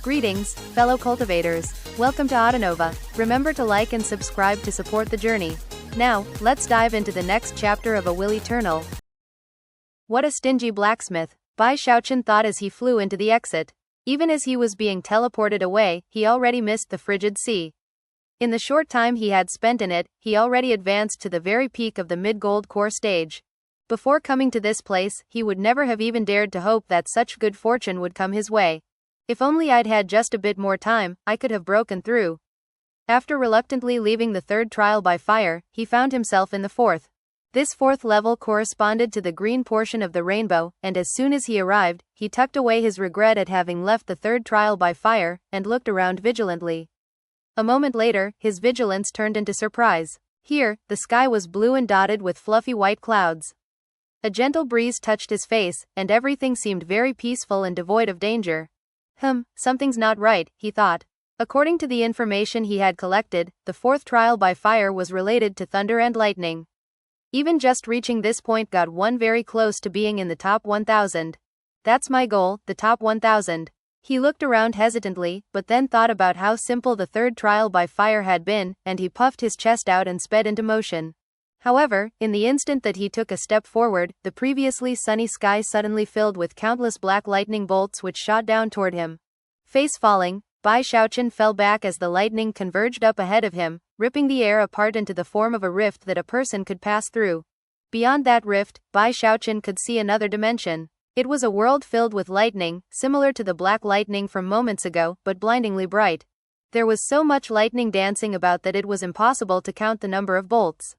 Greetings, fellow cultivators. Welcome to Autonova. Remember to like and subscribe to support the journey. Now, let's dive into the next chapter of A Will Eternal. What a stingy blacksmith, Bai Xiaochun thought as he flew into the exit. Even as he was being teleported away, he already missed the frigid sea. In the short time he had spent in it, he already advanced to the very peak of the mid-gold core stage. Before coming to this place, he would never have even dared to hope that such good fortune would come his way. If only I'd had just a bit more time, I could have broken through. After reluctantly leaving the third trial by fire, he found himself in the fourth. This fourth level corresponded to the green portion of the rainbow, and as soon as he arrived, he tucked away his regret at having left the third trial by fire, and looked around vigilantly. A moment later, his vigilance turned into surprise. Here, the sky was blue and dotted with fluffy white clouds. A gentle breeze touched his face, and everything seemed very peaceful and devoid of danger. Something's not right, he thought. According to the information he had collected, the fourth trial by fire was related to thunder and lightning. Even just reaching this point got one very close to being in the top 1000. That's my goal, the top 1000. He looked around hesitantly, but then thought about how simple the third trial by fire had been, and he puffed his chest out and sped into motion. However, in the instant that he took a step forward, the previously sunny sky suddenly filled with countless black lightning bolts which shot down toward him. Face falling, Bai Xiaochun fell back as the lightning converged up ahead of him, ripping the air apart into the form of a rift that a person could pass through. Beyond that rift, Bai Xiaochun could see another dimension. It was a world filled with lightning, similar to the black lightning from moments ago, but blindingly bright. There was so much lightning dancing about that it was impossible to count the number of bolts.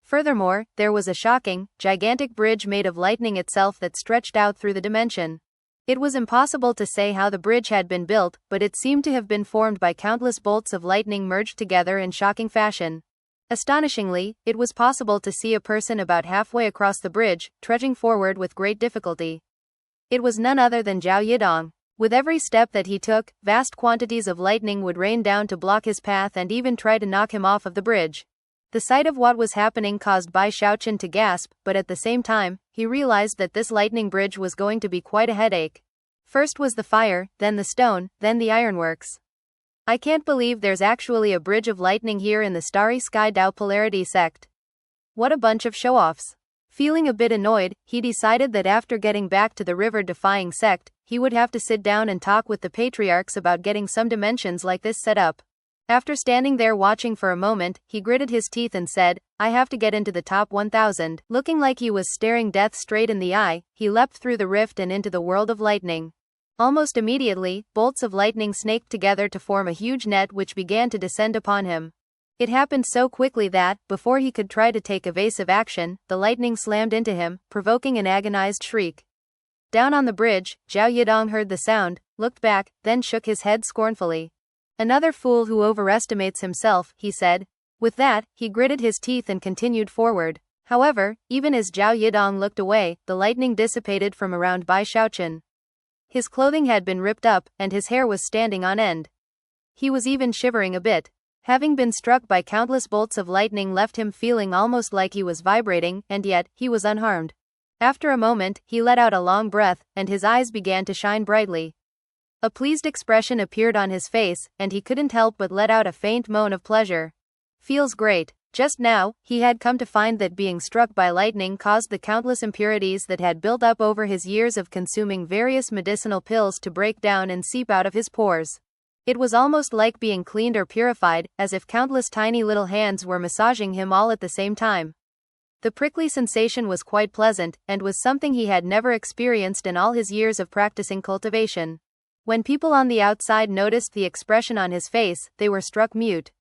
Furthermore, there was a shocking, gigantic bridge made of lightning itself that stretched out through the dimension. It was impossible to say how the bridge had been built, but it seemed to have been formed by countless bolts of lightning merged together in shocking fashion. Astonishingly, it was possible to see a person about halfway across the bridge, trudging forward with great difficulty. It was none other than Zhao Yidong. With every step that he took, vast quantities of lightning would rain down to block his path and even try to knock him off of the bridge. The sight of what was happening caused Bai Xiaochun to gasp, but at the same time, he realized that this lightning bridge was going to be quite a headache. First was the fire, then the stone, then the ironworks. I can't believe there's actually a bridge of lightning here in the Starry Sky Dao Polarity sect. What a bunch of show-offs. Feeling a bit annoyed, he decided that after getting back to the river-defying sect, he would have to sit down and talk with the patriarchs about getting some dimensions like this set up. After standing there watching for a moment, he gritted his teeth and said, I have to get into the top 1000. Looking like he was staring death straight in the eye, he leapt through the rift and into the world of lightning. Almost immediately, bolts of lightning snaked together to form a huge net which began to descend upon him. It happened so quickly that, before he could try to take evasive action, the lightning slammed into him, provoking an agonized shriek. Down on the bridge, Zhao Yidong heard the sound, looked back, then shook his head scornfully. Another fool who overestimates himself, he said. With that, he gritted his teeth and continued forward. However, even as Zhao Yidong looked away, the lightning dissipated from around Bai Xiaochun. His clothing had been ripped up, and his hair was standing on end. He was even shivering a bit. Having been struck by countless bolts of lightning left him feeling almost like he was vibrating, and yet, he was unharmed. After a moment, he let out a long breath, and his eyes began to shine brightly. A pleased expression appeared on his face, and he couldn't help but let out a faint moan of pleasure. Feels great. Just now, he had come to find that being struck by lightning caused the countless impurities that had built up over his years of consuming various medicinal pills to break down and seep out of his pores. It was almost like being cleaned or purified, as if countless tiny little hands were massaging him all at the same time. The prickly sensation was quite pleasant, and was something he had never experienced in all his years of practicing cultivation. When people on the outside noticed the expression on his face, they were struck mute.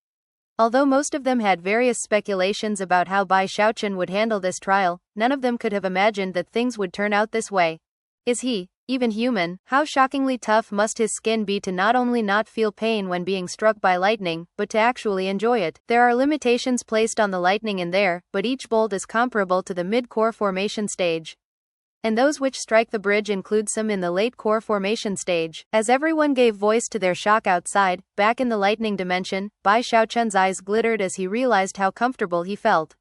Although most of them had various speculations about how Bai Xiaochun would handle this trial, none of them could have imagined that things would turn out this way. Is he even human? How shockingly tough must his skin be to not only not feel pain when being struck by lightning, but to actually enjoy it. There are limitations placed on the lightning in there, but each bolt is comparable to the mid-core formation stage. And those which strike the bridge include some in the late core formation stage. As everyone gave voice to their shock outside, back in the lightning dimension, Bai Xiaochun's eyes glittered as he realized how comfortable he felt.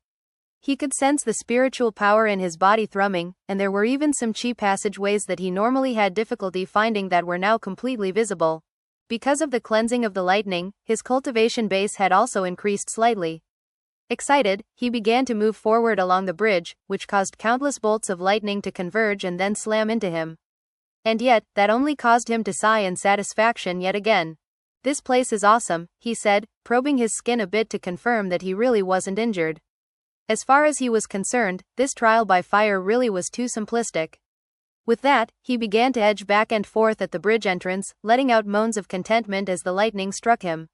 He could sense the spiritual power in his body thrumming, and there were even some chi passageways that he normally had difficulty finding that were now completely visible. Because of the cleansing of the lightning, his cultivation base had also increased slightly. Excited, he began to move forward along the bridge, which caused countless bolts of lightning to converge and then slam into him. And yet, that only caused him to sigh in satisfaction yet again. "This place is awesome," he said, probing his skin a bit to confirm that he really wasn't injured. As far as he was concerned, this trial by fire really was too simplistic. With that, he began to edge back and forth at the bridge entrance, letting out moans of contentment as the lightning struck him.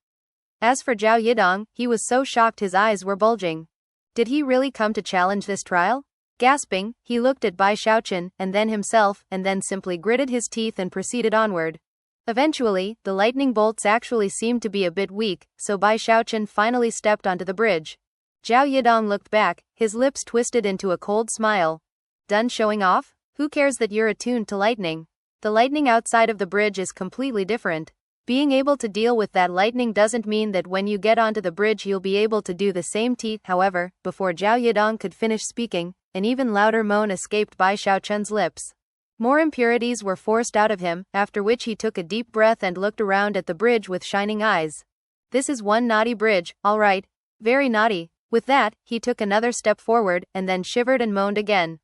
As for Zhao Yidong, he was so shocked his eyes were bulging. Did he really come to challenge this trial? Gasping, he looked at Bai Xiaochun, and then himself, and then simply gritted his teeth and proceeded onward. Eventually, the lightning bolts actually seemed to be a bit weak, so Bai Xiaochun finally stepped onto the bridge. Zhao Yidong looked back, his lips twisted into a cold smile. "Done showing off? Who cares that you're attuned to lightning? The lightning outside of the bridge is completely different. Being able to deal with that lightning doesn't mean that when you get onto the bridge you'll be able to do the same." However, before Zhao Yidong could finish speaking, an even louder moan escaped Bai Xiaochun's lips. More impurities were forced out of him, after which he took a deep breath and looked around at the bridge with shining eyes. "This is one naughty bridge, all right. Very naughty." With that, he took another step forward, and then shivered and moaned again.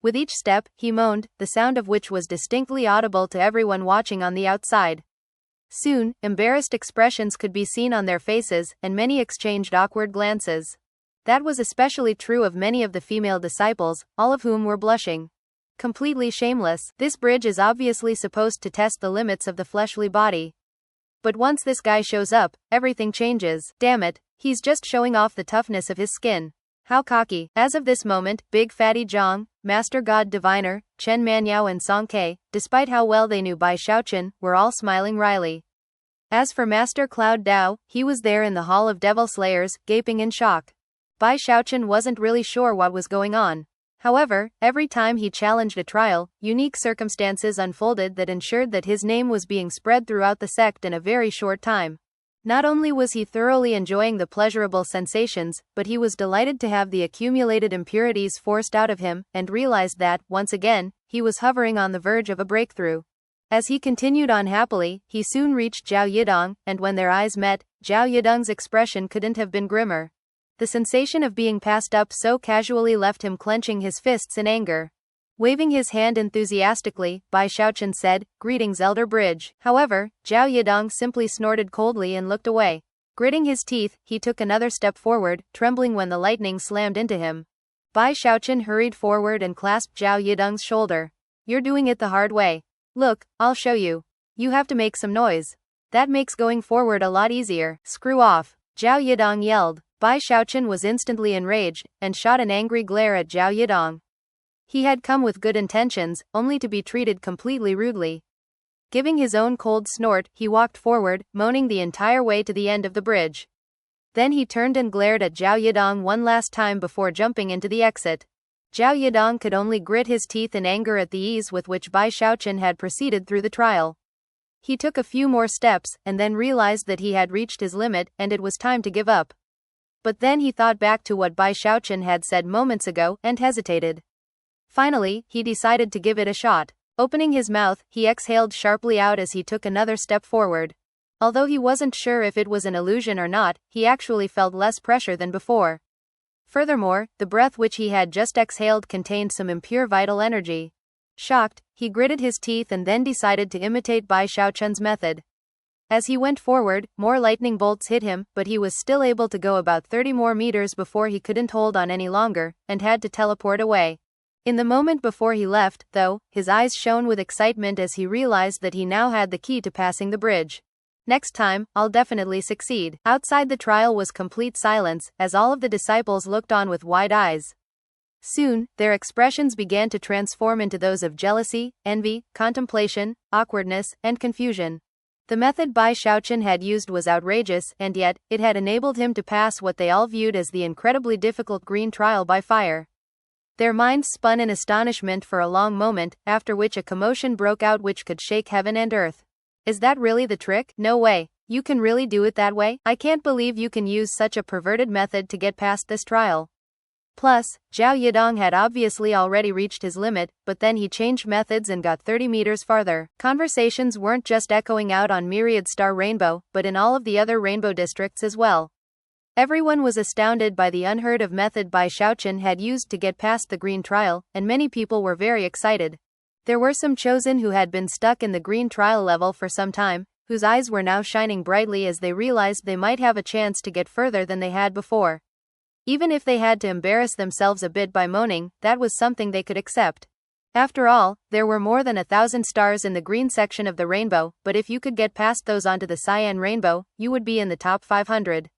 With each step, he moaned, the sound of which was distinctly audible to everyone watching on the outside. Soon, embarrassed expressions could be seen on their faces, and many exchanged awkward glances. That was especially true of many of the female disciples, all of whom were blushing. Completely shameless, this bridge is obviously supposed to test the limits of the fleshly body. But once this guy shows up, everything changes. Damn it, he's just showing off the toughness of his skin. How cocky. As of this moment, Big Fatty Zhang, Master God Diviner, Chen Manyao and Song Ke, despite how well they knew Bai Xiaochun, were all smiling wryly. As for Master Cloud Dao, he was there in the Hall of Devil Slayers, gaping in shock. Bai Xiaochun wasn't really sure what was going on. However, every time he challenged a trial, unique circumstances unfolded that ensured that his name was being spread throughout the sect in a very short time. Not only was he thoroughly enjoying the pleasurable sensations, but he was delighted to have the accumulated impurities forced out of him, and realized that, once again, he was hovering on the verge of a breakthrough. As he continued on happily, he soon reached Zhao Yidong, and when their eyes met, Zhao Yidong's expression couldn't have been grimmer. The sensation of being passed up so casually left him clenching his fists in anger. Waving his hand enthusiastically, Bai Xiaochun said, "Greetings, Elder Bridge." However, Zhao Yidong simply snorted coldly and looked away. Gritting his teeth, he took another step forward, trembling when the lightning slammed into him. Bai Xiaochun hurried forward and clasped Zhao Yidong's shoulder. "You're doing it the hard way. Look, I'll show you. You have to make some noise. That makes going forward a lot easier." "Screw off," Zhao Yidong yelled. Bai Xiaochun was instantly enraged, and shot an angry glare at Zhao Yidong. He had come with good intentions, only to be treated completely rudely. Giving his own cold snort, he walked forward, moaning the entire way to the end of the bridge. Then he turned and glared at Zhao Yidong one last time before jumping into the exit. Zhao Yidong could only grit his teeth in anger at the ease with which Bai Xiaochun had proceeded through the trial. He took a few more steps, and then realized that he had reached his limit, and it was time to give up. But then he thought back to what Bai Xiaochun had said moments ago, and hesitated. Finally, he decided to give it a shot. Opening his mouth, he exhaled sharply out as he took another step forward. Although he wasn't sure if it was an illusion or not, he actually felt less pressure than before. Furthermore, the breath which he had just exhaled contained some impure vital energy. Shocked, he gritted his teeth and then decided to imitate Bai Xiaochun's method. As he went forward, more lightning bolts hit him, but he was still able to go about 30 more meters before he couldn't hold on any longer, and had to teleport away. In the moment before he left, though, his eyes shone with excitement as he realized that he now had the key to passing the bridge. Next time, I'll definitely succeed. Outside the trial was complete silence, as all of the disciples looked on with wide eyes. Soon, their expressions began to transform into those of jealousy, envy, contemplation, awkwardness, and confusion. The method Bai Xiaochun had used was outrageous, and yet, it had enabled him to pass what they all viewed as the incredibly difficult green trial by fire. Their minds spun in astonishment for a long moment, after which a commotion broke out which could shake heaven and earth. Is that really the trick? No way. You can really do it that way? I can't believe you can use such a perverted method to get past this trial. Plus, Zhao Yidong had obviously already reached his limit, but then he changed methods and got 30 meters farther. Conversations weren't just echoing out on Myriad Star Rainbow, but in all of the other rainbow districts as well. Everyone was astounded by the unheard-of method Bai Xiaochun had used to get past the green trial, and many people were very excited. There were some chosen who had been stuck in the green trial level for some time, whose eyes were now shining brightly as they realized they might have a chance to get further than they had before. Even if they had to embarrass themselves a bit by moaning, that was something they could accept. After all, there were more than 1,000 stars in the green section of the rainbow, but if you could get past those onto the cyan rainbow, you would be in the top 500.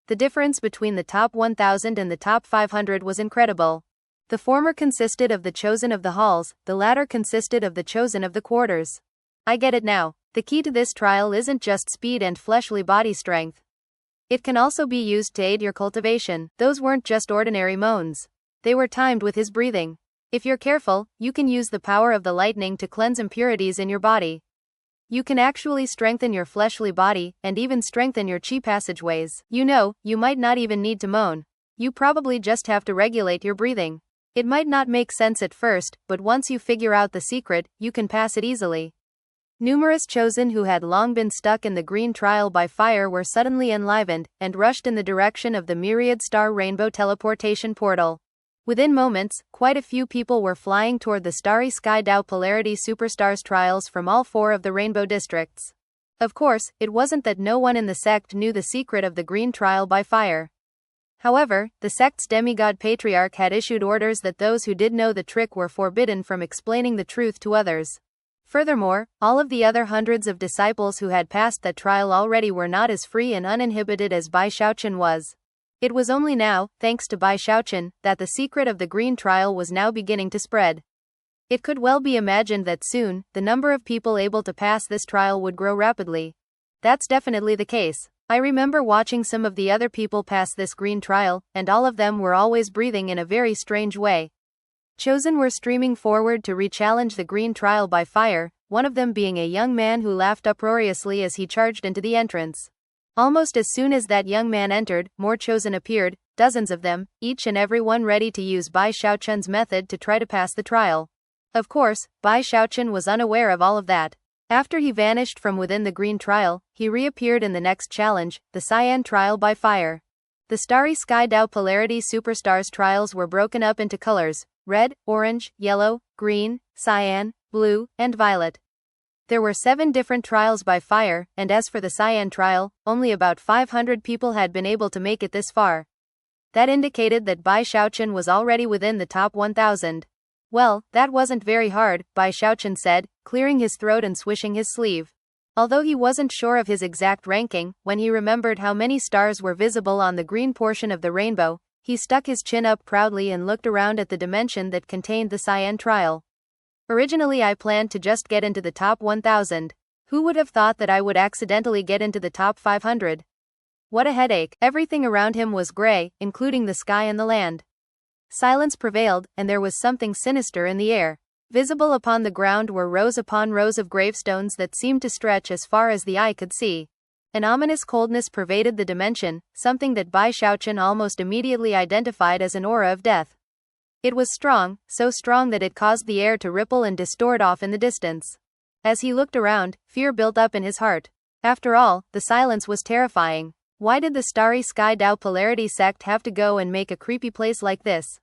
The difference between the top 1,000 and the top 500 was incredible. The former consisted of the chosen of the halls, the latter consisted of the chosen of the quarters. I get it now. The key to this trial isn't just speed and fleshly body strength. It can also be used to aid your cultivation. Those weren't just ordinary moans. They were timed with his breathing. If you're careful, you can use the power of the lightning to cleanse impurities in your body. You can actually strengthen your fleshly body, and even strengthen your chi passageways. You might not even need to moan. You probably just have to regulate your breathing. It might not make sense at first, but once you figure out the secret, you can pass it easily. Numerous chosen who had long been stuck in the green trial by fire were suddenly enlivened, and rushed in the direction of the Myriad Star Rainbow teleportation portal. Within moments, quite a few people were flying toward the Starry Sky Dao Polarity Superstars trials from all 4 of the rainbow districts. Of course, it wasn't that no one in the sect knew the secret of the green trial by fire. However, the sect's demigod patriarch had issued orders that those who did know the trick were forbidden from explaining the truth to others. Furthermore, all of the other hundreds of disciples who had passed that trial already were not as free and uninhibited as Bai Xiaochun was. It was only now, thanks to Bai Xiaochun, that the secret of the green trial was now beginning to spread. It could well be imagined that soon, the number of people able to pass this trial would grow rapidly. That's definitely the case. I remember watching some of the other people pass this green trial, and all of them were always breathing in a very strange way. Chosen were streaming forward to re-challenge the green trial by fire, one of them being a young man who laughed uproariously as he charged into the entrance. Almost as soon as that young man entered, more chosen appeared, dozens of them, each and every one ready to use Bai Xiaochun's method to try to pass the trial. Of course, Bai Xiaochun was unaware of all of that. After he vanished from within the green trial, he reappeared in the next challenge, the cyan trial by fire. The Starry Sky Dao Polarity Superstars trials were broken up into colors: red, orange, yellow, green, cyan, blue, and violet. There were 7 different trials by fire, and as for the cyan trial, only about 500 people had been able to make it this far. That indicated that Bai Xiaochun was already within the top 1,000. Well, that wasn't very hard, Bai Xiaochun said, clearing his throat and swishing his sleeve. Although he wasn't sure of his exact ranking, when he remembered how many stars were visible on the green portion of the rainbow, he stuck his chin up proudly and looked around at the dimension that contained the cyan trial. Originally I planned to just get into the top 1,000. Who would have thought that I would accidentally get into the top 500? What a headache. Everything around him was gray, including the sky and the land. Silence prevailed, and there was something sinister in the air. Visible upon the ground were rows upon rows of gravestones that seemed to stretch as far as the eye could see. An ominous coldness pervaded the dimension, something that Bai Xiaochun almost immediately identified as an aura of death. It was strong, so strong that it caused the air to ripple and distort off in the distance. As he looked around, fear built up in his heart. After all, the silence was terrifying. Why did the Starry Sky Dao Polarity sect have to go and make a creepy place like this?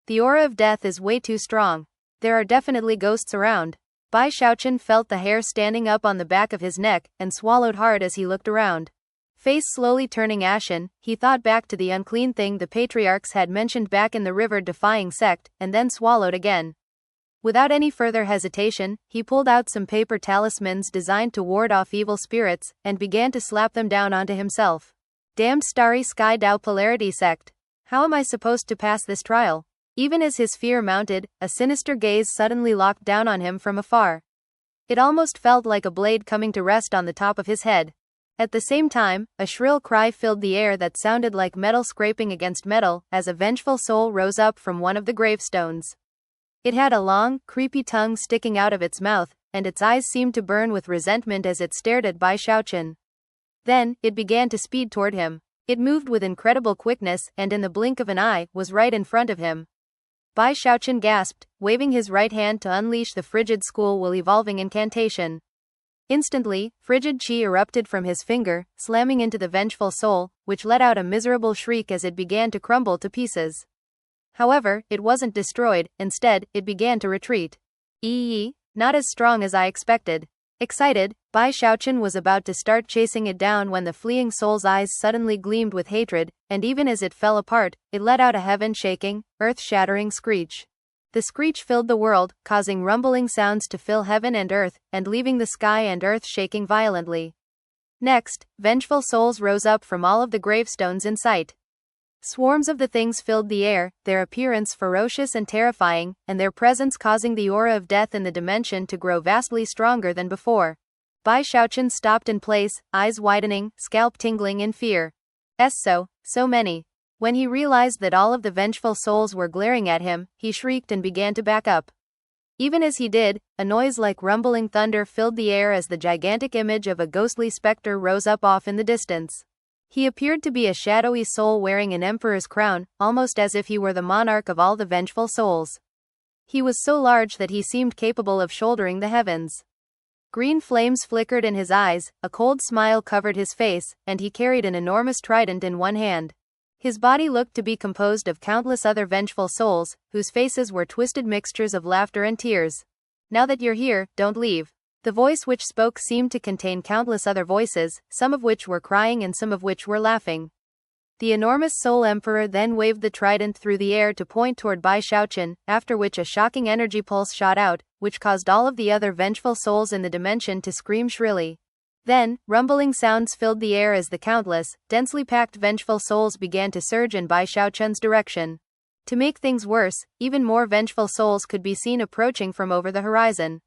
The aura of death is way too strong. There are definitely ghosts around. Bai Xiaochun felt the hair standing up on the back of his neck, and swallowed hard as he looked around. Face slowly turning ashen, he thought back to the unclean thing the patriarchs had mentioned back in the river-defying sect, and then swallowed again. Without any further hesitation, he pulled out some paper talismans designed to ward off evil spirits, and began to slap them down onto himself. Damned Starry Sky Dao Polarity sect. How am I supposed to pass this trial? Even as his fear mounted, a sinister gaze suddenly locked down on him from afar. It almost felt like a blade coming to rest on the top of his head. At the same time, a shrill cry filled the air that sounded like metal scraping against metal, as a vengeful soul rose up from one of the gravestones. It had a long, creepy tongue sticking out of its mouth, and its eyes seemed to burn with resentment as it stared at Bai Xiaochun. Then, it began to speed toward him. It moved with incredible quickness and in the blink of an eye was right in front of him. Bai Xiaochun gasped, waving his right hand to unleash the frigid school-will evolving incantation. Instantly, frigid chi erupted from his finger, slamming into the vengeful soul, which let out a miserable shriek as it began to crumble to pieces. However, it wasn't destroyed, instead, it began to retreat. Not as strong as I expected. Excited, Bai Xiaochun was about to start chasing it down when the fleeing soul's eyes suddenly gleamed with hatred, and even as it fell apart, it let out a heaven-shaking, earth-shattering screech. The screech filled the world, causing rumbling sounds to fill heaven and earth, and leaving the sky and earth shaking violently. Next, vengeful souls rose up from all of the gravestones in sight. Swarms of the things filled the air, their appearance ferocious and terrifying, and their presence causing the aura of death in the dimension to grow vastly stronger than before. Bai Xiaochun stopped in place, eyes widening, scalp tingling in fear. So many. When he realized that all of the vengeful souls were glaring at him, he shrieked and began to back up. Even as he did, a noise like rumbling thunder filled the air as the gigantic image of a ghostly specter rose up off in the distance. He appeared to be a shadowy soul wearing an emperor's crown, almost as if he were the monarch of all the vengeful souls. He was so large that he seemed capable of shouldering the heavens. Green flames flickered in his eyes, a cold smile covered his face, and he carried an enormous trident in one hand. His body looked to be composed of countless other vengeful souls, whose faces were twisted mixtures of laughter and tears. Now that you're here, don't leave. The voice which spoke seemed to contain countless other voices, some of which were crying and some of which were laughing. The enormous soul emperor then waved the trident through the air to point toward Bai Xiaochun, after which a shocking energy pulse shot out, which caused all of the other vengeful souls in the dimension to scream shrilly. Then, rumbling sounds filled the air as the countless, densely packed vengeful souls began to surge in Bai Xiaochun's direction. To make things worse, even more vengeful souls could be seen approaching from over the horizon.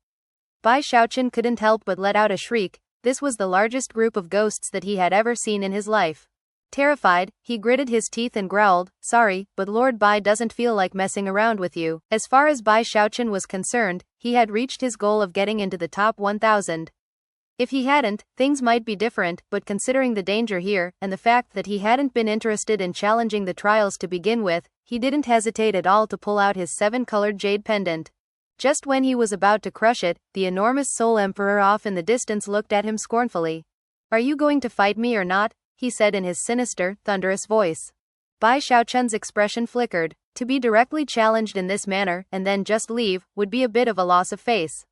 Bai Xiaochun couldn't help but let out a shriek. This was the largest group of ghosts that he had ever seen in his life. Terrified, he gritted his teeth and growled, "Sorry, but Lord Bai doesn't feel like messing around with you." As far as Bai Xiaochun was concerned, he had reached his goal of getting into the top 1,000. If he hadn't, things might be different, but considering the danger here, and the fact that he hadn't been interested in challenging the trials to begin with, he didn't hesitate at all to pull out his 7-colored jade pendant. Just when he was about to crush it, the enormous soul emperor off in the distance looked at him scornfully. "Are you going to fight me or not?" he said in his sinister, thunderous voice. Bai Xiaochun's expression flickered. To be directly challenged in this manner, and then just leave, would be a bit of a loss of face.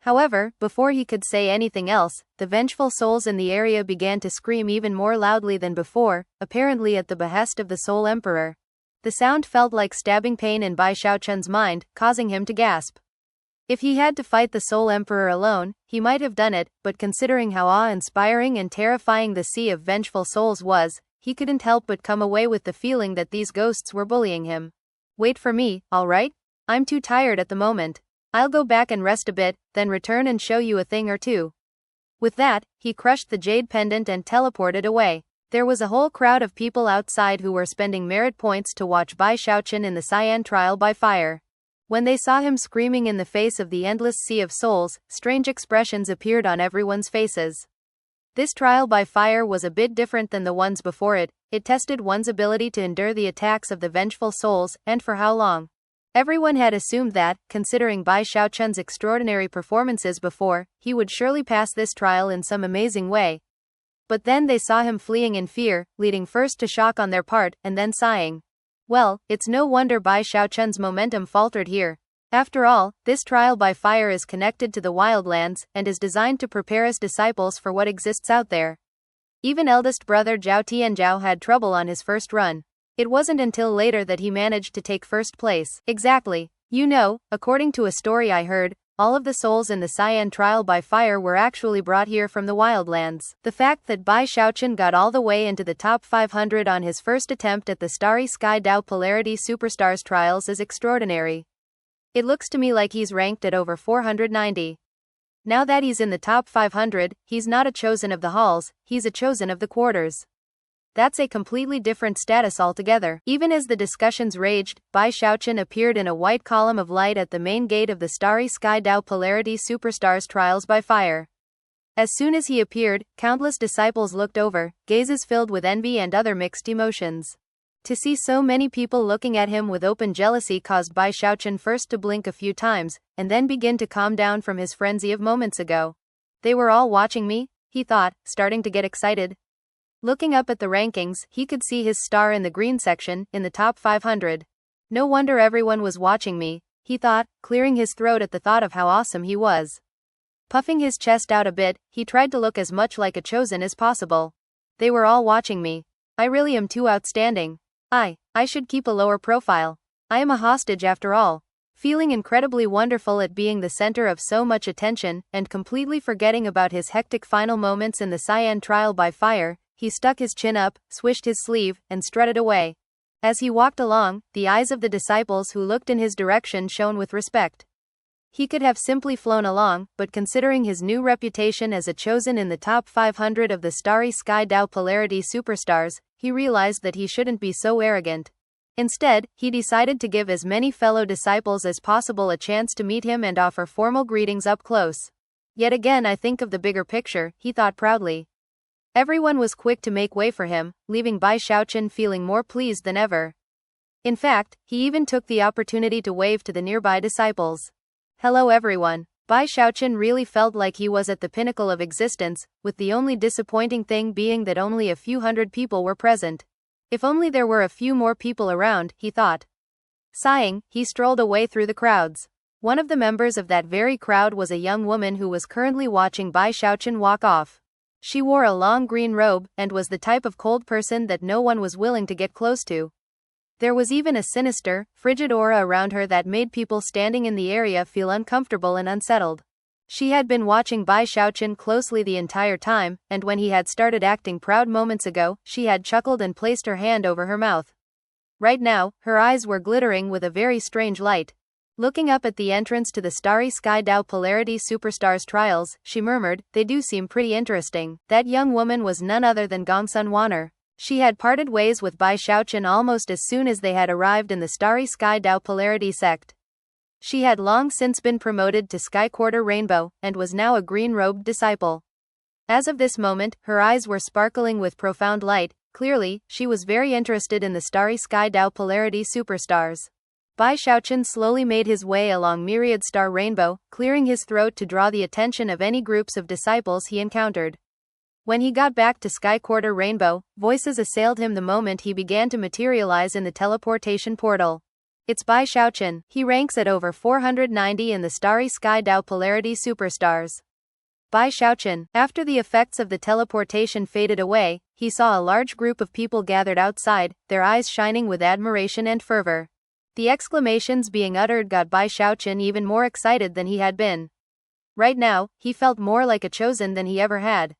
However, before he could say anything else, the vengeful souls in the area began to scream even more loudly than before, apparently at the behest of the soul emperor. The sound felt like stabbing pain in Bai Xiaochun's mind, causing him to gasp. If he had to fight the Soul Emperor alone, he might have done it, but considering how awe-inspiring and terrifying the sea of vengeful souls was, he couldn't help but come away with the feeling that these ghosts were bullying him. "Wait for me, alright? I'm too tired at the moment. I'll go back and rest a bit, then return and show you a thing or two." With that, he crushed the jade pendant and teleported away. There was a whole crowd of people outside who were spending merit points to watch Bai Xiaochun in the Cyan trial by fire. When they saw him screaming in the face of the endless sea of souls, strange expressions appeared on everyone's faces. This trial by fire was a bit different than the ones before it. It tested one's ability to endure the attacks of the vengeful souls, and for how long. Everyone had assumed that, considering Bai Xiaochun's extraordinary performances before, he would surely pass this trial in some amazing way. But then they saw him fleeing in fear, leading first to shock on their part, and then sighing. Well, it's no wonder Bai Xiaochun's momentum faltered here. After all, this trial by fire is connected to the wildlands, and is designed to prepare his disciples for what exists out there. Even eldest brother Zhao Tianzhao had trouble on his first run. It wasn't until later that he managed to take first place. Exactly. You know, according to a story I heard, all of the souls in the Cyan trial by fire were actually brought here from the wildlands. The fact that Bai Xiaochun got all the way into the top 500 on his first attempt at the Starry Sky Dao Polarity Superstars trials is extraordinary. It looks to me like he's ranked at over 490. Now that he's in the top 500, he's not a chosen of the halls, he's a chosen of the quarters. That's a completely different status altogether. Even as the discussions raged, Bai Xiaochun appeared in a white column of light at the main gate of the Starry Sky Dao Polarity Superstars Trials by Fire. As soon as he appeared, countless disciples looked over, gazes filled with envy and other mixed emotions. To see so many people looking at him with open jealousy caused Bai Xiaochun first to blink a few times, and then begin to calm down from his frenzy of moments ago. They were all watching me, he thought, starting to get excited. Looking up at the rankings, he could see his star in the green section, in the top 500. No wonder everyone was watching me, he thought, clearing his throat at the thought of how awesome he was. Puffing his chest out a bit, he tried to look as much like a chosen as possible. They were all watching me. I really am too outstanding. I should keep a lower profile. I am a hostage after all. Feeling incredibly wonderful at being the center of so much attention, and completely forgetting about his hectic final moments in the Cyan trial by fire, he stuck his chin up, swished his sleeve, and strutted away. As he walked along, the eyes of the disciples who looked in his direction shone with respect. He could have simply flown along, but considering his new reputation as a chosen in the top 500 of the Starry Sky Tao Polarity Superstars, he realized that he shouldn't be so arrogant. Instead, he decided to give as many fellow disciples as possible a chance to meet him and offer formal greetings up close. Yet again I think of the bigger picture, he thought proudly. Everyone was quick to make way for him, leaving Bai Xiaochun feeling more pleased than ever. In fact, he even took the opportunity to wave to the nearby disciples. Hello everyone. Bai Xiaochun really felt like he was at the pinnacle of existence, with the only disappointing thing being that only a few hundred people were present. If only there were a few more people around, he thought. Sighing, he strolled away through the crowds. One of the members of that very crowd was a young woman who was currently watching Bai Xiaochun walk off. She wore a long green robe, and was the type of cold person that no one was willing to get close to. There was even a sinister, frigid aura around her that made people standing in the area feel uncomfortable and unsettled. She had been watching Bai Xiaochun closely the entire time, and when he had started acting proud moments ago, she had chuckled and placed her hand over her mouth. Right now, her eyes were glittering with a very strange light. Looking up at the entrance to the Starry Sky Tao Polarity Superstars trials, she murmured, "They do seem pretty interesting." That young woman was none other than Gongsun Wan'er. She had parted ways with Bai Xiaochun almost as soon as they had arrived in the Starry Sky Tao Polarity sect. She had long since been promoted to Sky Quarter Rainbow, and was now a green-robed disciple. As of this moment, her eyes were sparkling with profound light. Clearly, she was very interested in the Starry Sky Tao Polarity Superstars. Bai Xiaochun slowly made his way along Myriad Star Rainbow, clearing his throat to draw the attention of any groups of disciples he encountered. When he got back to Sky Quarter Rainbow, voices assailed him the moment he began to materialize in the teleportation portal. It's Bai Xiaochun. He ranks at over 490 in the Starry Sky Tao Polarity Superstars. Bai Xiaochun. After the effects of the teleportation faded away, he saw a large group of people gathered outside, their eyes shining with admiration and fervor. The exclamations being uttered got Bai Xiaochun even more excited than he had been. Right now, he felt more like a chosen than he ever had.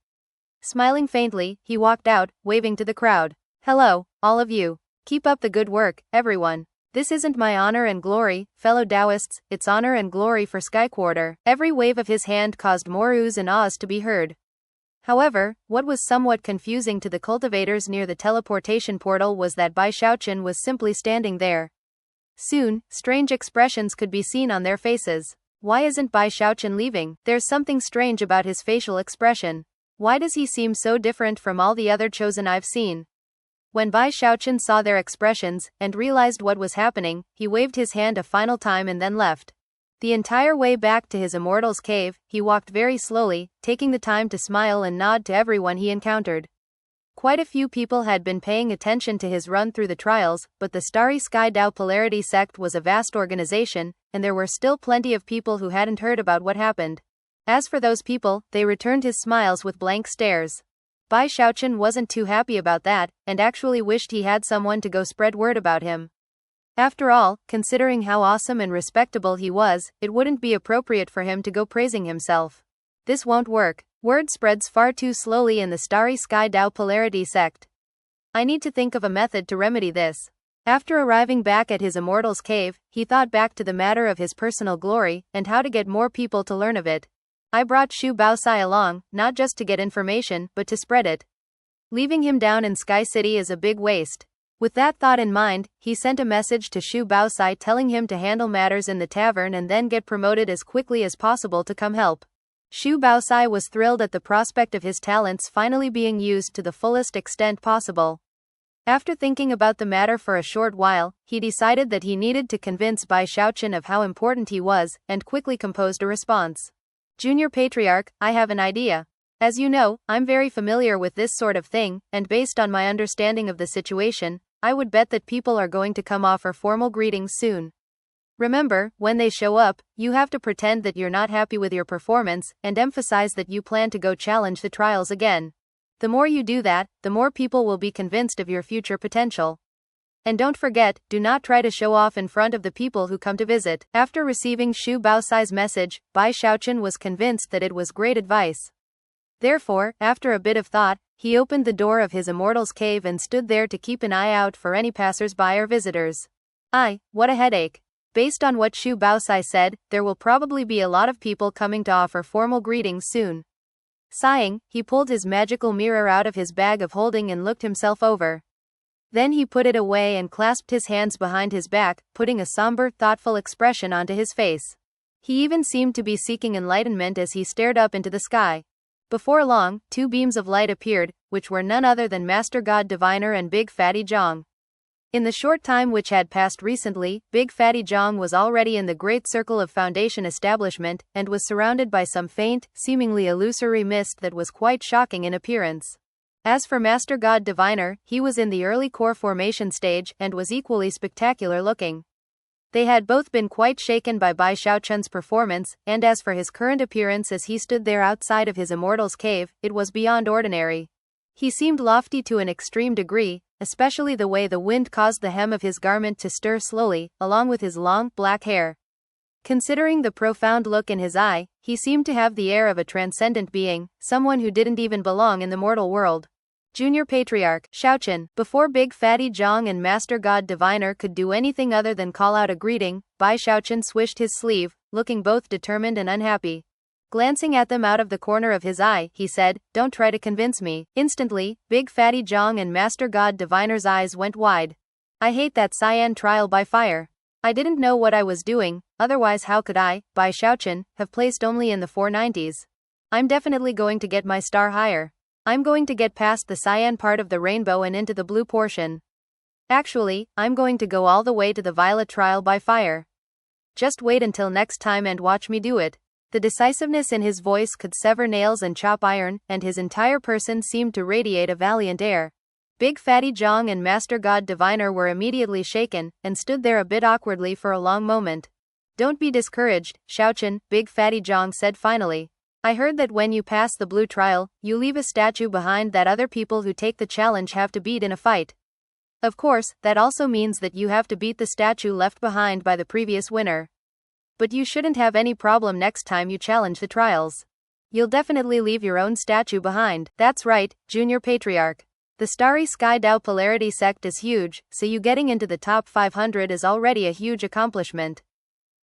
Smiling faintly, he walked out, waving to the crowd. Hello, all of you. Keep up the good work, everyone. This isn't my honor and glory, fellow Taoists, it's honor and glory for Sky Quarter. Every wave of his hand caused more oohs and ahs to be heard. However, what was somewhat confusing to the cultivators near the teleportation portal was that Bai Xiaochun was simply standing there. Soon, strange expressions could be seen on their faces. Why isn't Bai Xiaochun leaving? There's something strange about his facial expression. Why does he seem so different from all the other chosen I've seen? When Bai Xiaochun saw their expressions, and realized what was happening, he waved his hand a final time and then left. The entire way back to his immortals cave, he walked very slowly, taking the time to smile and nod to everyone he encountered. Quite a few people had been paying attention to his run through the trials, but the Starry Sky Tao Polarity sect was a vast organization, and there were still plenty of people who hadn't heard about what happened. As for those people, they returned his smiles with blank stares. Bai Xiaochun wasn't too happy about that, and actually wished he had someone to go spread word about him. After all, considering how awesome and respectable he was, it wouldn't be appropriate for him to go praising himself. This won't work. Word spreads far too slowly in the Starry Sky Tao Polarity sect. I need to think of a method to remedy this. After arriving back at his immortals cave, he thought back to the matter of his personal glory, and how to get more people to learn of it. I brought Xu Baosai along, not just to get information, but to spread it. Leaving him down in Sky City is a big waste. With that thought in mind, he sent a message to Xu Baosai telling him to handle matters in the tavern and then get promoted as quickly as possible to come help. Xu Baosai was thrilled at the prospect of his talents finally being used to the fullest extent possible. After thinking about the matter for a short while, he decided that he needed to convince Bai Xiaochun of how important he was, and quickly composed a response. Junior Patriarch, I have an idea. As you know, I'm very familiar with this sort of thing, and based on my understanding of the situation, I would bet that people are going to come offer formal greetings soon. Remember, when they show up, you have to pretend that you're not happy with your performance, and emphasize that you plan to go challenge the trials again. The more you do that, the more people will be convinced of your future potential. And don't forget, do not try to show off in front of the people who come to visit. After receiving Xu Baosai's message, Bai Xiaochun was convinced that it was great advice. Therefore, after a bit of thought, he opened the door of his immortals cave and stood there to keep an eye out for any passers-by or visitors. What a headache. Based on what Xu Baosai said, there will probably be a lot of people coming to offer formal greetings soon. Sighing, he pulled his magical mirror out of his bag of holding and looked himself over. Then he put it away and clasped his hands behind his back, putting a somber, thoughtful expression onto his face. He even seemed to be seeking enlightenment as he stared up into the sky. Before long, two beams of light appeared, which were none other than Master God Diviner and Big Fatty Zhang. In the short time which had passed recently, Big Fatty Zhang was already in the great circle of Foundation establishment, and was surrounded by some faint, seemingly illusory mist that was quite shocking in appearance. As for Master God Diviner, he was in the early core formation stage, and was equally spectacular looking. They had both been quite shaken by Bai Xiaochun's performance, and as for his current appearance as he stood there outside of his immortals cave, it was beyond ordinary. He seemed lofty to an extreme degree, especially the way the wind caused the hem of his garment to stir slowly, along with his long, black hair. Considering the profound look in his eye, he seemed to have the air of a transcendent being, someone who didn't even belong in the mortal world. Junior Patriarch, Xiaochun. Before Big Fatty Zhang and Master God Diviner could do anything other than call out a greeting, Bai Xiaochun swished his sleeve, looking both determined and unhappy. Glancing at them out of the corner of his eye, he said, "Don't try to convince me." Instantly, Big Fatty Zhang and Master God Diviner's eyes went wide. I hate that cyan trial by fire. I didn't know what I was doing, otherwise how could I, Bai Xiaochun, have placed only in the 490s? I'm definitely going to get my star higher. I'm going to get past the cyan part of the rainbow and into the blue portion. Actually, I'm going to go all the way to the violet trial by fire. Just wait until next time and watch me do it. The decisiveness in his voice could sever nails and chop iron, and his entire person seemed to radiate a valiant air. Big Fatty Zhang and Master God Diviner were immediately shaken, and stood there a bit awkwardly for a long moment. Don't be discouraged, Xiaochun, Big Fatty Zhang said finally. I heard that when you pass the blue trial, you leave a statue behind that other people who take the challenge have to beat in a fight. Of course, that also means that you have to beat the statue left behind by the previous winner. But you shouldn't have any problem next time you challenge the trials. You'll definitely leave your own statue behind. That's right, Junior Patriarch. The Starry Sky Dao Polarity sect is huge, so you getting into the top 500 is already a huge accomplishment.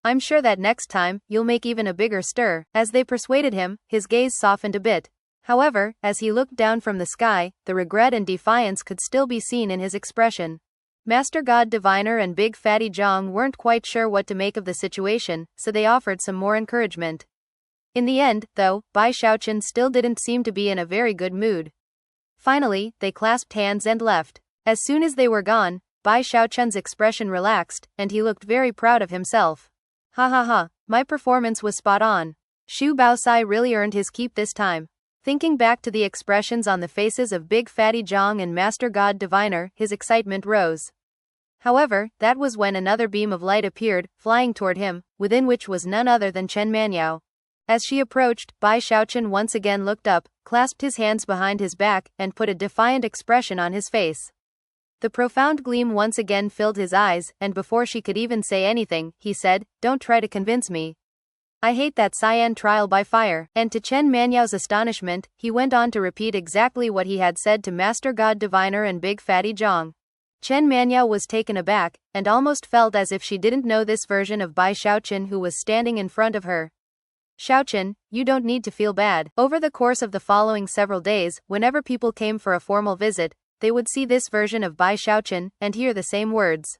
I'm sure that next time, you'll make even a bigger stir. As they persuaded him, his gaze softened a bit. However, as he looked down from the sky, the regret and defiance could still be seen in his expression. Master God Diviner and Big Fatty Zhang weren't quite sure what to make of the situation, so they offered some more encouragement. In the end, though, Bai Xiaochun still didn't seem to be in a very good mood. Finally, they clasped hands and left. As soon as they were gone, Bai Xiaochun's expression relaxed, and he looked very proud of himself. Ha ha ha, my performance was spot on. Xu Baosai really earned his keep this time. Thinking back to the expressions on the faces of Big Fatty Zhang and Master God Diviner, his excitement rose. However, that was when another beam of light appeared, flying toward him, within which was none other than Chen Manyao. As she approached, Bai Xiaochun once again looked up, clasped his hands behind his back, and put a defiant expression on his face. The profound gleam once again filled his eyes, and before she could even say anything, he said, "Don't try to convince me. I hate that cyan trial by fire." And to Chen Manyao's astonishment, he went on to repeat exactly what he had said to Master God Diviner and Big Fatty Zhang. Chen Manyao was taken aback, and almost felt as if she didn't know this version of Bai Xiaochun who was standing in front of her. Xiaochun, you don't need to feel bad. Over the course of the following several days, whenever people came for a formal visit, they would see this version of Bai Xiaochun, and hear the same words.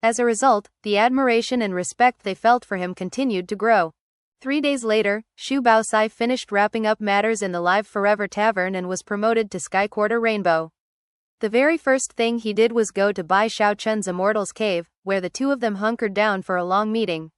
As a result, the admiration and respect they felt for him continued to grow. 3 days later, Xu Baosai finished wrapping up matters in the Live Forever Tavern and was promoted to Sky Quarter Rainbow. The very first thing he did was go to Bai Xiaochun's Immortals cave, where the two of them hunkered down for a long meeting.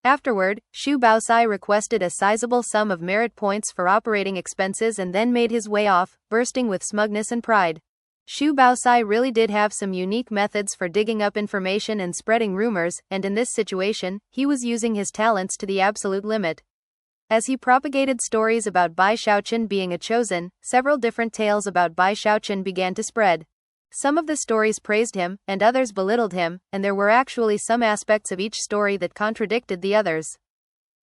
Afterward, Xu Baosai requested a sizable sum of merit points for operating expenses and then made his way off, bursting with smugness and pride. Xu Baosai really did have some unique methods for digging up information and spreading rumors, and in this situation, he was using his talents to the absolute limit. As he propagated stories about Bai Xiaochun being a chosen, several different tales about Bai Xiaochun began to spread. Some of the stories praised him, and others belittled him, and there were actually some aspects of each story that contradicted the others.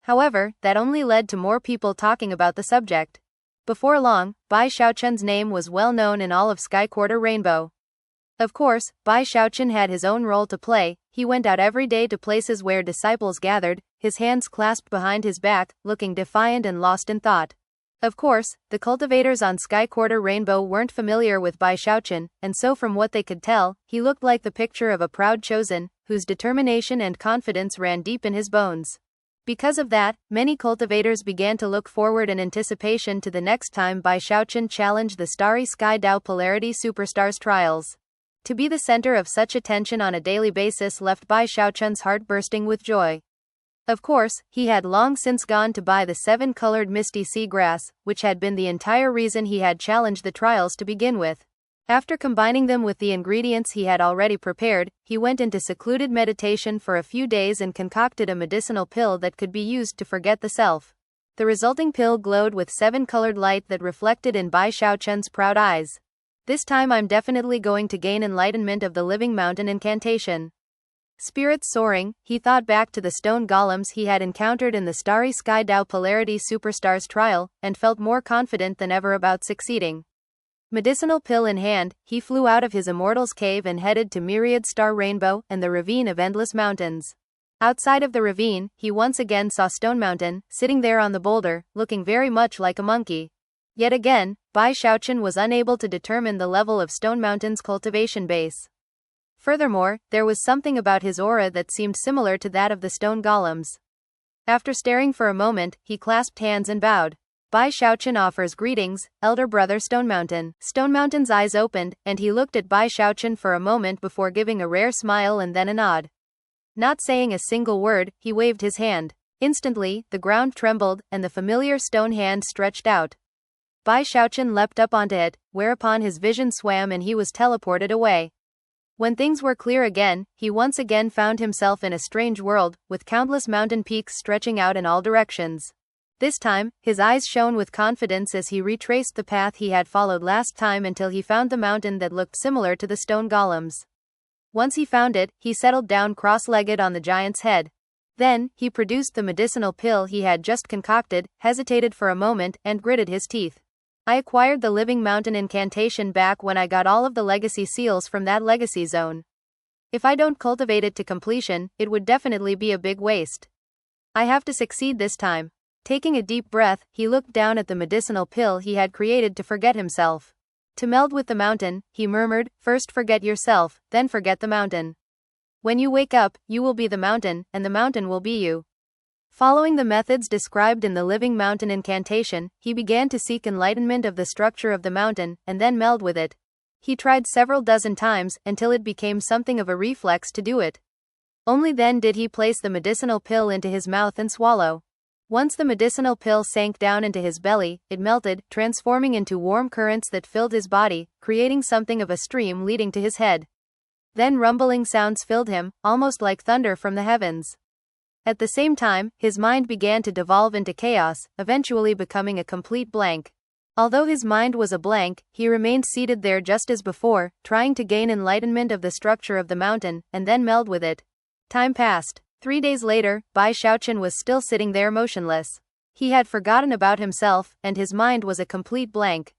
However, that only led to more people talking about the subject. Before long, Bai Xiaochun's name was well known in all of Sky Quarter Rainbow. Of course, Bai Xiaochun had his own role to play. He went out every day to places where disciples gathered, his hands clasped behind his back, looking defiant and lost in thought. Of course, the cultivators on Sky Quarter Rainbow weren't familiar with Bai Xiaochun, and so from what they could tell, he looked like the picture of a proud chosen, whose determination and confidence ran deep in his bones. Because of that, many cultivators began to look forward in anticipation to the next time Bai Xiaochun challenged the Starry Sky Dao Polarity Superstars trials. To be the center of such attention on a daily basis left Bai Xiaochun's heart bursting with joy. Of course, he had long since gone to buy the 7-colored misty sea grass, which had been the entire reason he had challenged the trials to begin with. After combining them with the ingredients he had already prepared, he went into secluded meditation for a few days and concocted a medicinal pill that could be used to forget the self. The resulting pill glowed with 7-colored light that reflected in Bai Xiaochun's proud eyes. This time I'm definitely going to gain enlightenment of the living mountain incantation. Spirits soaring, he thought back to the stone golems he had encountered in the Starry Sky Dao Polarity Superstars trial, and felt more confident than ever about succeeding. Medicinal pill in hand, he flew out of his Immortals cave and headed to Myriad Star Rainbow and the ravine of endless mountains. Outside of the ravine, he once again saw Stone Mountain, sitting there on the boulder, looking very much like a monkey. Yet again, Bai Xiaochun was unable to determine the level of Stone Mountain's cultivation base. Furthermore, there was something about his aura that seemed similar to that of the stone golems. After staring for a moment, he clasped hands and bowed. Bai Xiaochun offers greetings, elder brother Stone Mountain. Stone Mountain's eyes opened, and he looked at Bai Xiaochun for a moment before giving a rare smile and then a nod. Not saying a single word, he waved his hand. Instantly, the ground trembled, and the familiar stone hand stretched out. Bai Xiaochun leapt up onto it, whereupon his vision swam and he was teleported away. When things were clear again, he once again found himself in a strange world, with countless mountain peaks stretching out in all directions. This time, his eyes shone with confidence as he retraced the path he had followed last time until he found the mountain that looked similar to the stone golems. Once he found it, he settled down cross-legged on the giant's head. Then, he produced the medicinal pill he had just concocted, hesitated for a moment, and gritted his teeth. I acquired the living mountain incantation back when I got all of the legacy seals from that legacy zone. If I don't cultivate it to completion, it would definitely be a big waste. I have to succeed this time. Taking a deep breath, he looked down at the medicinal pill he had created to forget himself. To meld with the mountain, he murmured, first forget yourself, then forget the mountain. When you wake up, you will be the mountain, and the mountain will be you. Following the methods described in the living mountain incantation, he began to seek enlightenment of the structure of the mountain, and then meld with it. He tried several dozen times, until it became something of a reflex to do it. Only then did he place the medicinal pill into his mouth and swallow. Once the medicinal pill sank down into his belly, it melted, transforming into warm currents that filled his body, creating something of a stream leading to his head. Then rumbling sounds filled him, almost like thunder from the heavens. At the same time, his mind began to devolve into chaos, eventually becoming a complete blank. Although his mind was a blank, he remained seated there just as before, trying to gain enlightenment of the structure of the mountain, and then meld with it. Time passed. 3 days later, Bai Xiaochun was still sitting there motionless. He had forgotten about himself, and his mind was a complete blank.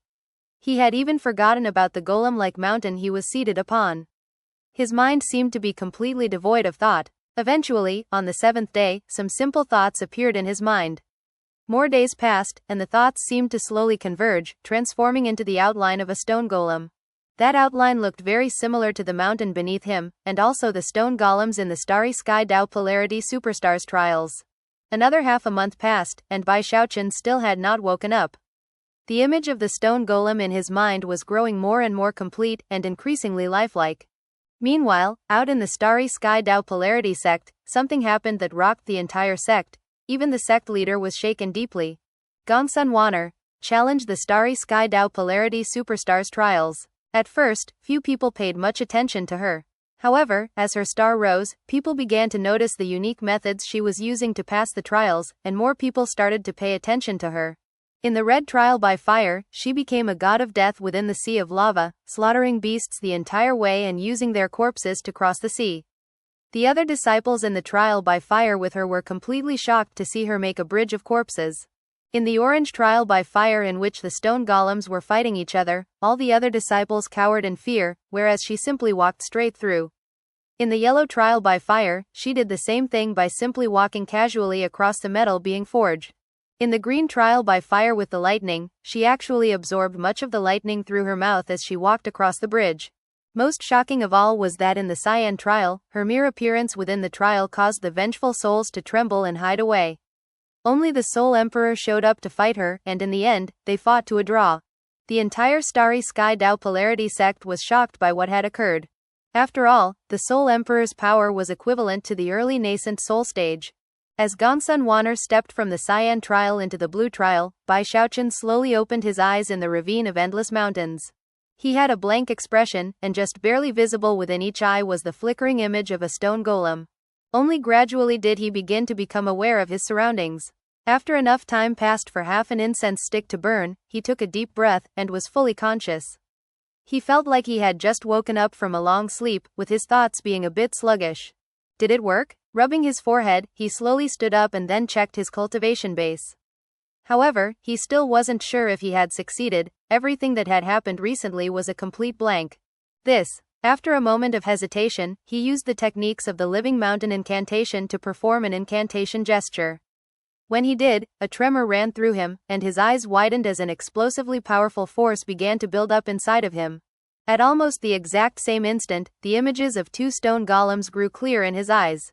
He had even forgotten about the golem-like mountain he was seated upon. His mind seemed to be completely devoid of thought. Eventually, on the 7th day, some simple thoughts appeared in his mind. More days passed, and the thoughts seemed to slowly converge, transforming into the outline of a stone golem. That outline looked very similar to the mountain beneath him, and also the stone golems in the Starry Sky Dao Polarity Superstars trials. Another half a month passed, and Bai Xiaochun still had not woken up. The image of the stone golem in his mind was growing more and more complete and increasingly lifelike. Meanwhile, out in the starry sky Dao polarity sect, something happened that rocked the entire sect. Even the sect leader was shaken deeply. Gongsun Wanner challenged the starry sky Dao polarity superstars trials. At first, few people paid much attention to her. However, as her star rose, people began to notice the unique methods she was using to pass the trials, and more people started to pay attention to her. In the red trial by fire, she became a god of death within the sea of lava, slaughtering beasts the entire way and using their corpses to cross the sea. The other disciples in the trial by fire with her were completely shocked to see her make a bridge of corpses. In the orange trial by fire in which the stone golems were fighting each other, all the other disciples cowered in fear, whereas she simply walked straight through. In the yellow trial by fire, she did the same thing by simply walking casually across the metal being forged. In the green trial by fire with the lightning, she actually absorbed much of the lightning through her mouth as she walked across the bridge. Most shocking of all was that in the cyan trial, her mere appearance within the trial caused the vengeful souls to tremble and hide away. Only the Soul Emperor showed up to fight her, and in the end, they fought to a draw. The entire starry sky Dao polarity sect was shocked by what had occurred. After all, the Soul Emperor's power was equivalent to the early nascent soul stage. As Gongsun Wanner stepped from the cyan trial into the blue trial, Bai Xiaochun slowly opened his eyes in the ravine of endless mountains. He had a blank expression, and just barely visible within each eye was the flickering image of a stone golem. Only gradually did he begin to become aware of his surroundings. After enough time passed for half an incense stick to burn, he took a deep breath, and was fully conscious. He felt like he had just woken up from a long sleep, with his thoughts being a bit sluggish. Did it work? Rubbing his forehead, he slowly stood up and then checked his cultivation base. However, he still wasn't sure if he had succeeded. Everything that had happened recently was a complete blank. After a moment of hesitation, he used the techniques of the living mountain incantation to perform an incantation gesture. When he did, a tremor ran through him, and his eyes widened as an explosively powerful force began to build up inside of him. At almost the exact same instant, the images of two stone golems grew clear in his eyes.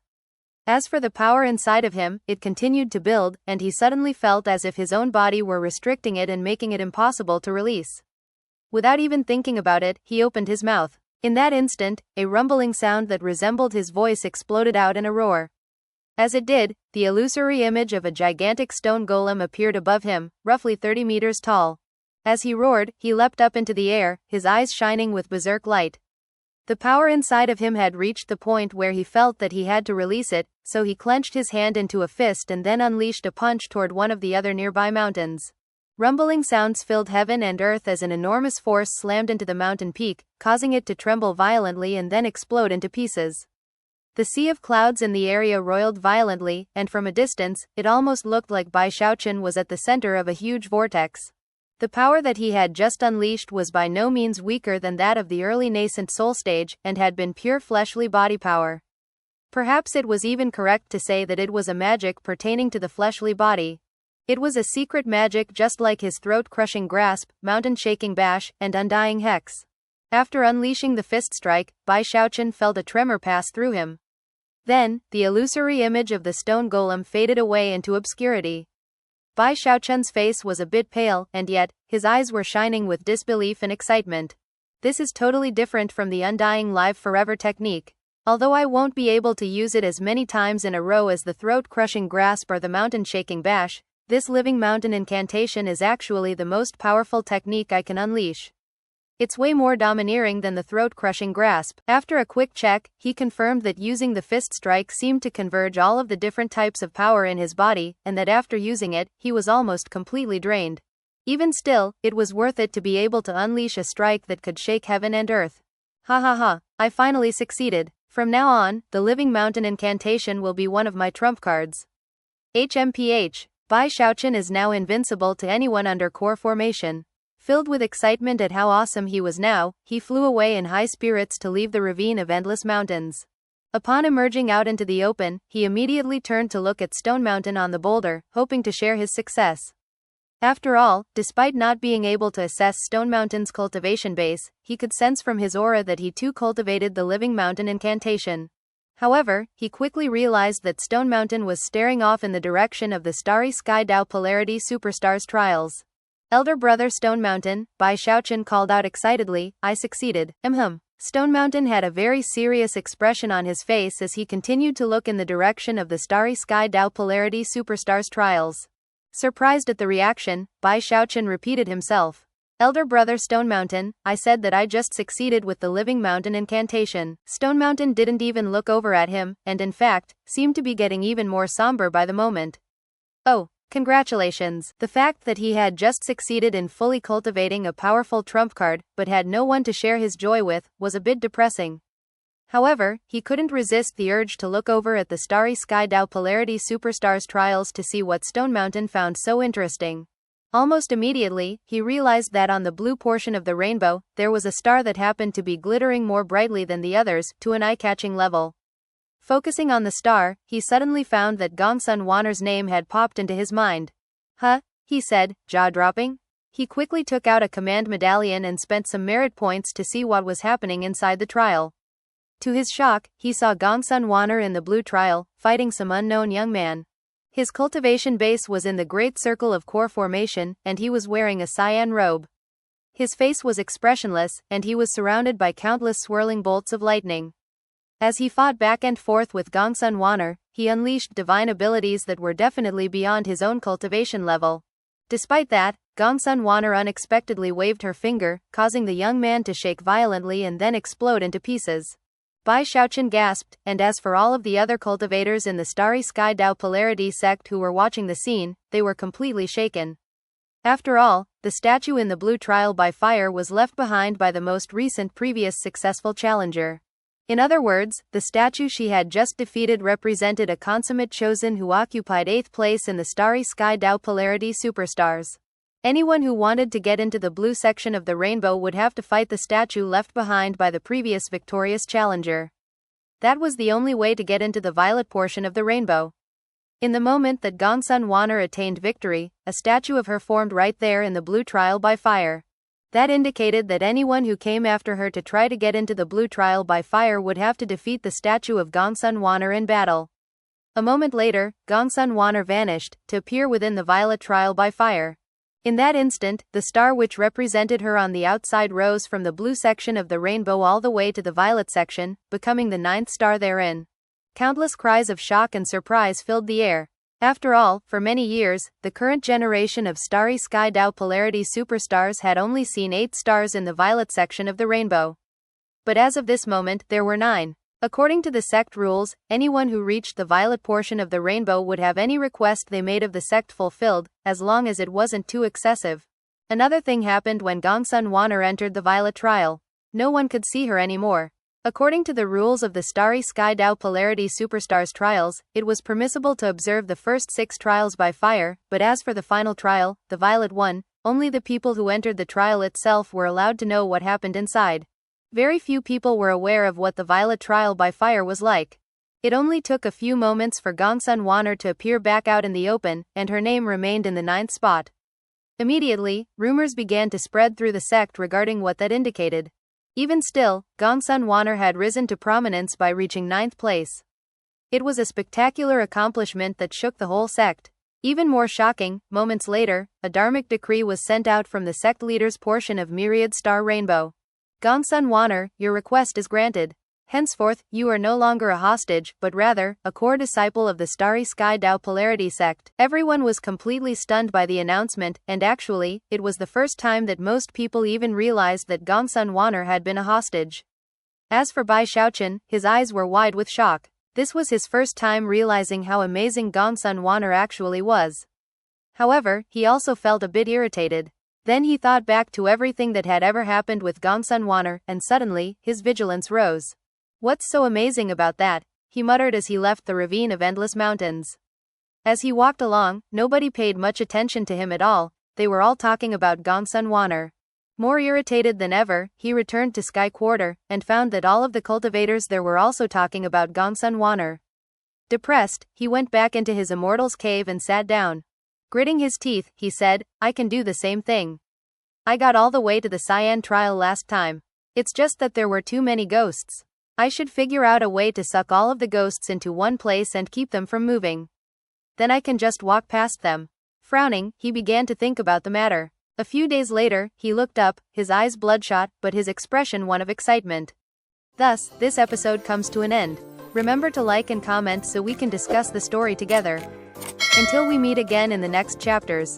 As for the power inside of him, it continued to build, and he suddenly felt as if his own body were restricting it and making it impossible to release. Without even thinking about it, he opened his mouth. In that instant, a rumbling sound that resembled his voice exploded out in a roar. As it did, the illusory image of a gigantic stone golem appeared above him, roughly 30 meters tall. As he roared, he leapt up into the air, his eyes shining with berserk light. The power inside of him had reached the point where he felt that he had to release it, so he clenched his hand into a fist and then unleashed a punch toward one of the other nearby mountains. Rumbling sounds filled heaven and earth as an enormous force slammed into the mountain peak, causing it to tremble violently and then explode into pieces. The sea of clouds in the area roiled violently, and from a distance, it almost looked like Bai Xiaochun was at the center of a huge vortex. The power that he had just unleashed was by no means weaker than that of the early nascent soul stage, and had been pure fleshly body power. Perhaps it was even correct to say that it was a magic pertaining to the fleshly body. It was a secret magic just like his throat-crushing grasp, mountain-shaking bash, and undying hex. After unleashing the fist strike, Bai Xiaochun felt a tremor pass through him. Then, the illusory image of the stone golem faded away into obscurity. Bai Xiaochun's face was a bit pale, and yet, his eyes were shining with disbelief and excitement. This is totally different from the undying live forever technique. Although I won't be able to use it as many times in a row as the throat-crushing grasp or the mountain-shaking bash, this living mountain incantation is actually the most powerful technique I can unleash. It's way more domineering than the throat-crushing grasp. After a quick check, he confirmed that using the fist strike seemed to converge all of the different types of power in his body, and that after using it, he was almost completely drained. Even still, it was worth it to be able to unleash a strike that could shake heaven and earth. Ha ha ha, I finally succeeded. From now on, the living mountain incantation will be one of my trump cards. HMPH. Bai Xiaochun is now invincible to anyone under core formation. Filled with excitement at how awesome he was now, he flew away in high spirits to leave the ravine of endless mountains. Upon emerging out into the open, he immediately turned to look at Stone Mountain on the boulder, hoping to share his success. After all, despite not being able to assess Stone Mountain's cultivation base, he could sense from his aura that he too cultivated the living mountain incantation. However, he quickly realized that Stone Mountain was staring off in the direction of the starry sky Dao Polarity Superstars trials. Elder brother Stone Mountain, Bai Xiaochun called out excitedly, I succeeded. Stone Mountain had a very serious expression on his face as he continued to look in the direction of the starry sky Dao Polarity Superstars trials. Surprised at the reaction, Bai Xiaochun repeated himself. Elder brother Stone Mountain, I said that I just succeeded with the Living Mountain incantation. Stone Mountain didn't even look over at him, and in fact, seemed to be getting even more somber by the moment. Oh, congratulations. The fact that he had just succeeded in fully cultivating a powerful trump card, but had no one to share his joy with, was a bit depressing. However, he couldn't resist the urge to look over at the starry sky Dao Polarity Superstars trials to see what Stone Mountain found so interesting. Almost immediately, he realized that on the blue portion of the rainbow, there was a star that happened to be glittering more brightly than the others, to an eye-catching level. Focusing on the star, he suddenly found that Gongsun Wanner's name had popped into his mind. Huh? He said, jaw-dropping. He quickly took out a command medallion and spent some merit points to see what was happening inside the trial. To his shock, he saw Gongsun Wanner in the blue trial, fighting some unknown young man. His cultivation base was in the great circle of core formation, and he was wearing a cyan robe. His face was expressionless, and he was surrounded by countless swirling bolts of lightning. As he fought back and forth with Gongsun Wanner, he unleashed divine abilities that were definitely beyond his own cultivation level. Despite that, Gongsun Wanner unexpectedly waved her finger, causing the young man to shake violently and then explode into pieces. Bai Xiaochun gasped, and as for all of the other cultivators in the starry sky Dao Polarity sect who were watching the scene, they were completely shaken. After all, the statue in the blue trial by fire was left behind by the most recent previous successful challenger. In other words, the statue she had just defeated represented a consummate chosen who occupied 8th place in the starry sky Dao Polarity Superstars. Anyone who wanted to get into the blue section of the rainbow would have to fight the statue left behind by the previous victorious challenger. That was the only way to get into the violet portion of the rainbow. In the moment that Gongsun Wanner attained victory, a statue of her formed right there in the blue trial by fire. That indicated that anyone who came after her to try to get into the blue trial by fire would have to defeat the statue of Gongsun Wanner in battle. A moment later, Gongsun Wanner vanished, to appear within the violet trial by fire. In that instant, the star which represented her on the outside rose from the blue section of the rainbow all the way to the violet section, becoming the 9th star therein. Countless cries of shock and surprise filled the air. After all, for many years, the current generation of starry sky Dao Polarity Superstars had only seen 8 stars in the violet section of the rainbow. But as of this moment, there were 9. According to the sect rules, anyone who reached the violet portion of the rainbow would have any request they made of the sect fulfilled, as long as it wasn't too excessive. Another thing happened when Gongsun Wanner entered the violet trial. No one could see her anymore. According to the rules of the starry sky Dao Polarity Superstars trials, it was permissible to observe the first 6 trials by fire, but as for the final trial, the violet one, only the people who entered the trial itself were allowed to know what happened inside. Very few people were aware of what the violet trial by fire was like. It only took a few moments for Gongsun Wanner to appear back out in the open, and her name remained in the 9th spot. Immediately, rumors began to spread through the sect regarding what that indicated. Even still, Gongsun Wanner had risen to prominence by reaching 9th place. It was a spectacular accomplishment that shook the whole sect. Even more shocking, moments later, a dharmic decree was sent out from the sect leader's portion of Myriad Star Rainbow. Gongsun Wanner, your request is granted. Henceforth, you are no longer a hostage, but rather, a core disciple of the starry sky Dao Polarity sect. Everyone was completely stunned by the announcement, and actually, it was the first time that most people even realized that Gongsun Wanner had been a hostage. As for Bai Xiaochun, his eyes were wide with shock. This was his first time realizing how amazing Gongsun Wanner actually was. However, he also felt a bit irritated. Then he thought back to everything that had ever happened with Gongsun Wanner, and suddenly, his vigilance rose. What's so amazing about that? He muttered as he left the ravine of endless mountains. As he walked along, nobody paid much attention to him at all, they were all talking about Gongsun Wanner. More irritated than ever, he returned to Sky Quarter, and found that all of the cultivators there were also talking about Gongsun Wanner. Depressed, he went back into his immortals cave and sat down. Gritting his teeth, he said, I can do the same thing. I got all the way to the cyan trial last time. It's just that there were too many ghosts. I should figure out a way to suck all of the ghosts into one place and keep them from moving. Then I can just walk past them. Frowning, he began to think about the matter. A few days later, he looked up, his eyes bloodshot, but his expression one of excitement. Thus, this episode comes to an end. Remember to like and comment so we can discuss the story together. Until we meet again in the next chapters.